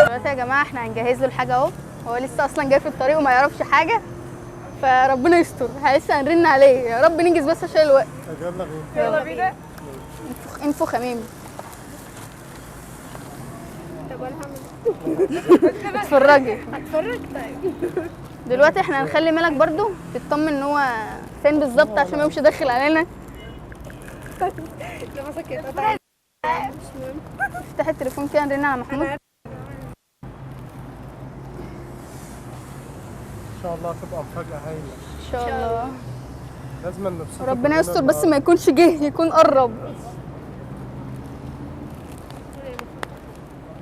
دلوقتي يا جماعه احنا هنجهز له الحاجه اهو. هو لسه اصلا جاي في الطريق وما يعرفش حاجه، فربنا يستر. لسه هنرن عليه، يا رب ننجز بس عشان الوقت. يلا بينا. انفخ يا ميمي. طب انا هعمل اتفرجي. هتفرج طيب. دلوقتي احنا هنخلي ملك برضو تطمن ان هو فين بالظبط عشان ما يقومش داخل علينا. نفسك يتقطع. مش مهم. افتحي التليفون كده نرن على محمود. ان شاء الله تبقى مفاجأة هايلة. ان شاء الله. لازم نبسطه. ربنا يستر بس ما يكونش جه، يكون قرب.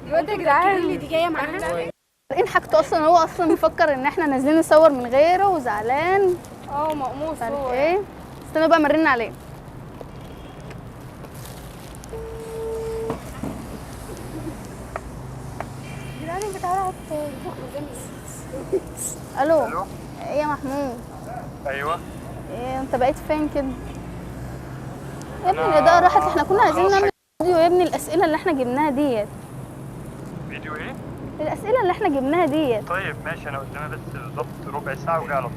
الواد يا جدعان اللي دي جايه معانا. ايه حاجته اصلا؟ هو اصلا مفكر ان احنا نازلين نصور من غيره وزعلان. مقموص عارف هو. ايه؟ استنى بقى مرن عليه. جدعان انت تعالى الو. ايه يا محمود؟ ايوه. ايه انت بقيت فين كده؟ يا ابني الاضاءه راحت. احنا كنا عايزين نعمل فيديو يا ابني. الاسئله اللي احنا جبناها ديت. فيديو ايه؟ الاسئله اللي احنا جبناها ديت. طيب ماشي، انا قدامي بس بالظبط ربع ساعه وجاي على طول.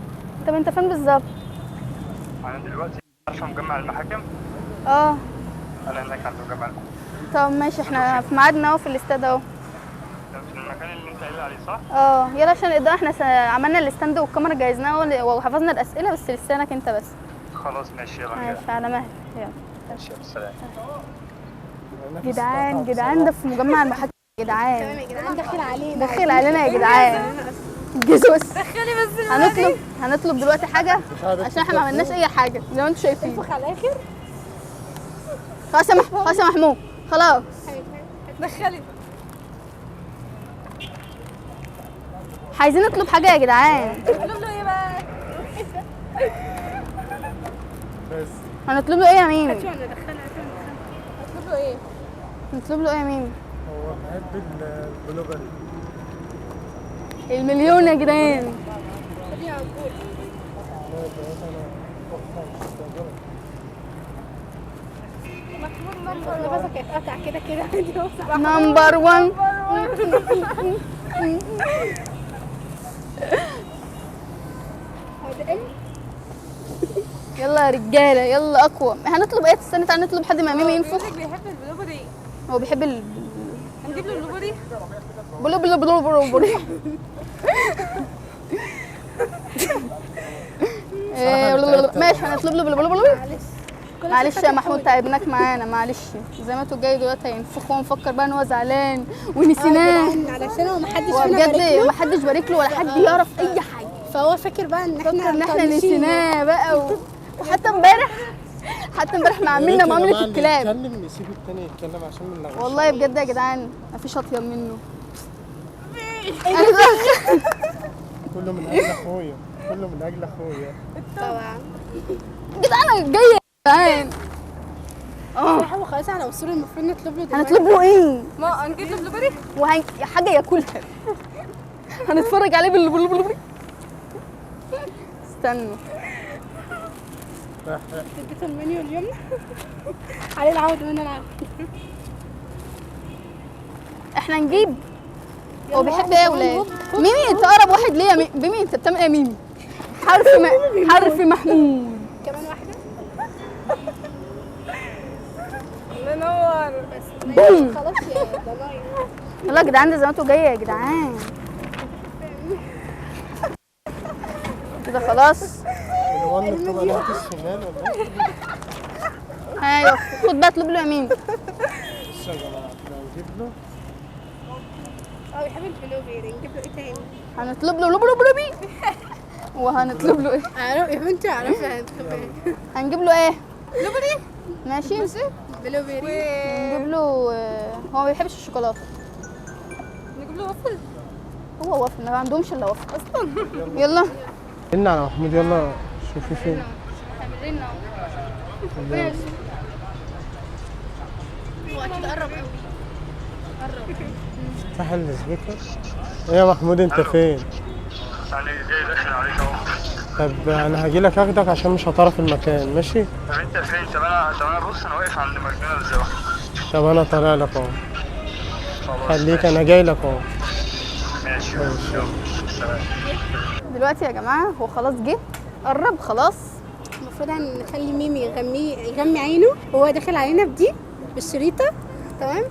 طب انت فين بالظبط؟ انا دلوقتي عارفه مجمع المحاكم. اه انا هناك عند مجمع المحاكم. طب ماشي، احنا في ميعادنا اهو في الاستاد اهو. في المكان اللي انت قايل عليه صح؟ اه يلا عشان الاضاءه. احنا عملنا الاستاند والكاميرا جهزناها وحفظنا الاسئله، بس لسانك انت بس. خلاص ماشي يلا. ماشي على مهلك. يلا ماشي سلام. جدعان ده في مجمع المحاكم يا جدعان. يا جدعان داخل علينا. دخل علينا يا جدعان. جزوس. دخلي بس هنطلب دلوقتي حاجه عشان احنا ما عملناش اي حاجه زي ما انتم شايفين. انفخ على الاخر. خلاص يا محمود خلاص. دخلي. عايزين نطلب حاجه يا جدعان. نطلب له ايه بقى؟ بس هنطلب له ايه يا ميمي؟ شو انا دخلها عشان نطلب له ايه؟ نطلب له ايه يا ميمي؟ هو بحب البلوبري. المليون يا جدعان. خليها عقول. نفسك هيتقطع كده كده. نمبر 1. يلا يا رجاله يلا اقوى. هنطلب ايه؟ استنى تعالى نطلب حد ما ميمي ينفخ. بيحب البلوبري. هو بيحب هنجيب له البلوبري. بلو. ماشي هنطلب له بلو. معلش يا محمود تعبناك معانا، معلش. زي ما انتوا جاي دلوقتي هينفخ وهو مفكر بقى ان هو زعلان ونسيناه. علشان هو محدش هو فينا بجد بارك له. محدش بارك له ولا حد يعرف اي حاجه. فهو فاكر بقى ان احنا نسيناه بقى وحتى امبارح ما عملنا معامله الكلاب. نتكلم نسيب التاني يتكلم عشان ما نلغوش. والله بجد يا جدعان مفيش اطيب منه. كله من اجل اخويا. كله من اجل اخويا. طبعا. جدعان جاي يا جدعان. هو خلاص على وصول المفروض نطلب له دلوقتي. هنطلب له ايه؟ ما هنجيب له بلوبري. حاجه ياكلها. هنتفرج عليه بالبلوبري. استنوا. اديته المنيو اليوم. عليه العود وانا العود. احنا نجيب. هو بيحب ايه يا ولاد؟ ميمي انت اقرب واحد ليا. ميمي انت بتعمل ايه يا ميمي؟ حرف محمود. كمان واحده. الله ينور. بوم. خلاص يا ضنايا. يلا يا جدعان ده زي ما انتوا جايه يا جدعان. كده خلاص. الوان بتبقى ناحية الشمال ولا ايه؟ ايوه خد بقى اطلب له يا ميمي. بصوا يا جماعة احنا هنجيب له بيحب البلوبري. نجيب له ايه تاني؟ هنطلب له بلوبري. وهنطلب له ايه؟ عارف يا بنتي عارفه هنطلب ايه؟ هنجيب له ايه؟ بلوبري. ماشي. بلوبري. نجيب له هو ما بيحبش الشوكولاته. نجيب له وافل. هو وافل ما عندهمش الا وافل اصلا. يلا رن على محمود. يلا شوفي فين. ماشي. هو اكيد قرب قوي. افتح السبيكر. ايه يا محمود انت فين؟ يعني جاي داخل عليك اهو. طب انا هجيلك اخدك عشان مش هتعرف المكان. ماشي؟ طب انت فين؟ طب انا بص انا واقف عند ماكدونالدز اهو. طب انا طالع لك اهو. خلاص خليك ماشي. انا جاي لك اهو. دلوقتي يا جماعه هو خلاص جه، قرب خلاص. المفروض هنخلي ميمي يغمي عينه وهو داخل علينا بدي بالشريطه، تمام.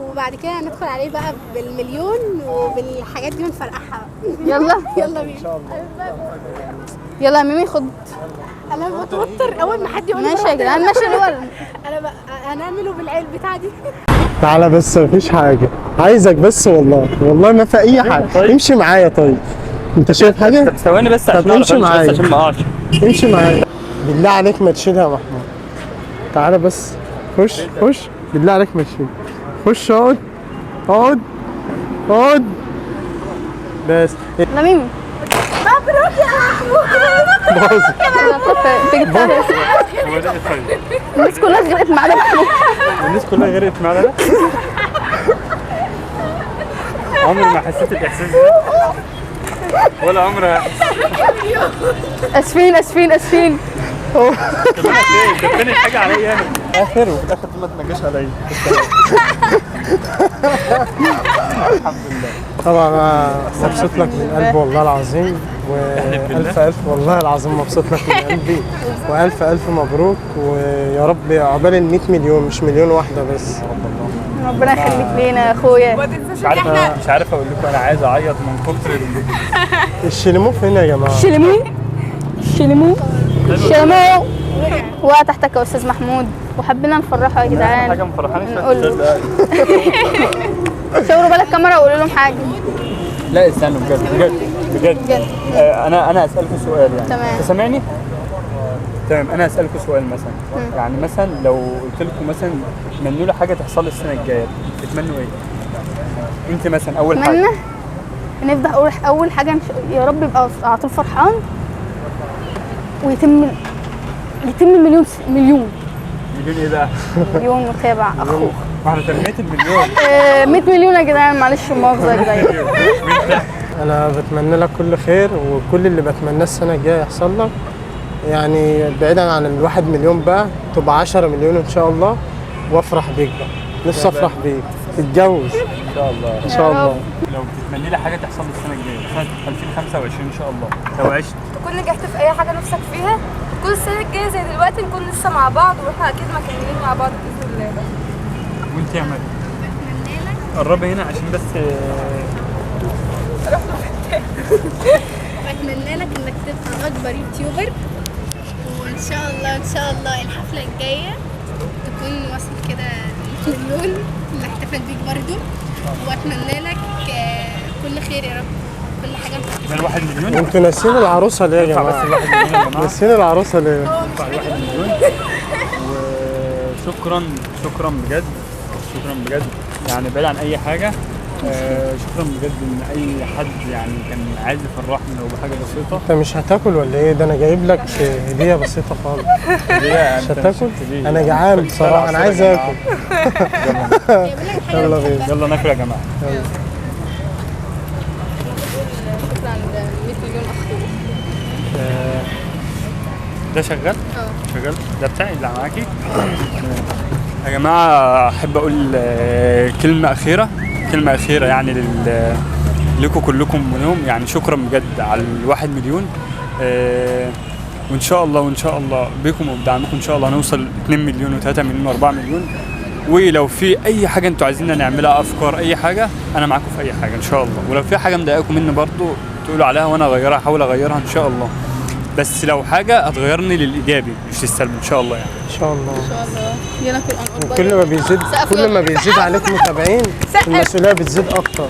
وبعد كده هندخل عليه بقى بالمليون وبالحاجات دي ونفرقعها. يلا يلا بينا. يلا يا ميمي خد. انا بتوتر اول ما حد يقول لي ماشي يا جدعان، ماشي الولد. انا بقى هنعمله بالعيل بتاع دي. تعالى بس مفيش حاجة، عايزك بس والله ما في أي حاجة. امشي معايا طيب. أنت شايف حاجة؟ طب ثواني بس طب عشان امشي أعرف أمشي معايا. بس عشان ما اقعش. امشي معايا. بالله عليك ما تشيلها يا محمود. تعالى بس. خش. بالله عليك ما تشيل. خش اقعد. بس. يلا ميمي. مبروك يا محمود. باظ. انت جبتها. هو ده طيب. الناس كلها غرقت معانا محمود. الناس كلها غرقت معانا ده. عمري ما حسيت الاحساس ده ولا عمري. اسفين. كانت حاجه عليا انا اخر، وفي الاخر ما تنجاش عليا. الحمد لله. طبعا انا مبسوط لك من قلبي والله العظيم، والف والله العظيم مبسوط لك من قلبي، والف مبروك، ويا رب عقبال ال 100 مليون، مش مليون واحده بس. ربنا يخليك لينا يا اخويا. مش عارف اقول لكم، انا عايز اعيط من كتر الشلموه فين يا جماعه؟ الشلمو وقع تحتك يا استاذ محمود، وحبينا نفرحه يا جدعان. حاجه مفرحاني. نقول له شاوروا بالك الكاميرا وقولوا لهم حاجه. لا استنوا بجد. انا اسالكم سؤال يعني. تمام. انت سامعني؟ تمام. انا اسالكم سؤال مثلا، يعني مثلا لو قلت لكم مثلا تتمنوا لي حاجه تحصل السنه الجايه، تتمنوا ايه؟ انت مثلا اول حاجه. نبدا اول حاجه يا رب يبقى على طول فرحان، ويتم مليون ايه بقى؟ مليون متابع اخوه. واحنا تميت المليون. 100 مليون يا جدعان، معلش مؤاخذه يا جدعان. انا بتمنى لك كل خير، وكل اللي بتمناه السنه الجايه يحصل لك، يعني بعيدا عن الواحد مليون بقى تبقى 10 مليون ان شاء الله، وافرح بيك بقى. نفسي افرح بيك، تتجوز ان شاء الله. ان شاء الله. لو بتتمني لي حاجه تحصل السنه الجايه سنه 2025 ان شاء الله، لو عشت تكون نجحت في اي حاجه نفسك فيها، تكون السنه الجايه زي دلوقتي نكون لسه مع بعض، واحنا اكيد مكملين مع بعض باذن الله. وانت يا مريم قربي هنا عشان بس بتمنى لك انك تبقى اكبر يوتيوبر، وان شاء الله الحفله الجايه تكون واصل كده 100 مليون نحتفل بيك برضو، واتمنى لك كل خير يا رب، كل حاجه ده الواحد مليون. انتوا ناسيين العروسه ليه يا ندفع بس جماعه؟ الواحد مليون يا جماعه. ناسيين العروسه ليه؟ ندفع الواحد مليون. وشكرا بجد يعني بعيد عن اي حاجه. شكرا بجد ان اي حد يعني كان عايز يفرحني لو بحاجه بسيطه. انت مش هتاكل ولا ايه؟ ده انا جايب لك هديه بسيطه خالص. مش هتاكل؟ انا جعان بصراحه، انا عايز اكل. يلا بينا. يلا ناكل يا جماعه. شكرا 100 مليون اخوه. ده شغال؟ شغال. ده بتاعي اللي معاكي. يا جماعه احب اقول كلمه اخيره يعني لكم كلكم ولهم، يعني شكرا بجد على الواحد مليون. وان شاء الله بكم وبدعمكم ان شاء الله هنوصل 2 مليون و3 مليون و4 مليون. ولو في اي حاجه انتوا عايزيننا نعملها، افكار اي حاجه، انا معاكم في اي حاجه ان شاء الله. ولو في حاجه مضايقاكم مني برضو تقولوا عليها وانا اغيرها، احاول اغيرها ان شاء الله. بس لو حاجه هتغيرني للايجابي مش للسلبي ان شاء الله يعني. ان شاء الله. يلا كل وكل ما بيزيد عليك متابعين، المسؤوليه بتزيد اكتر.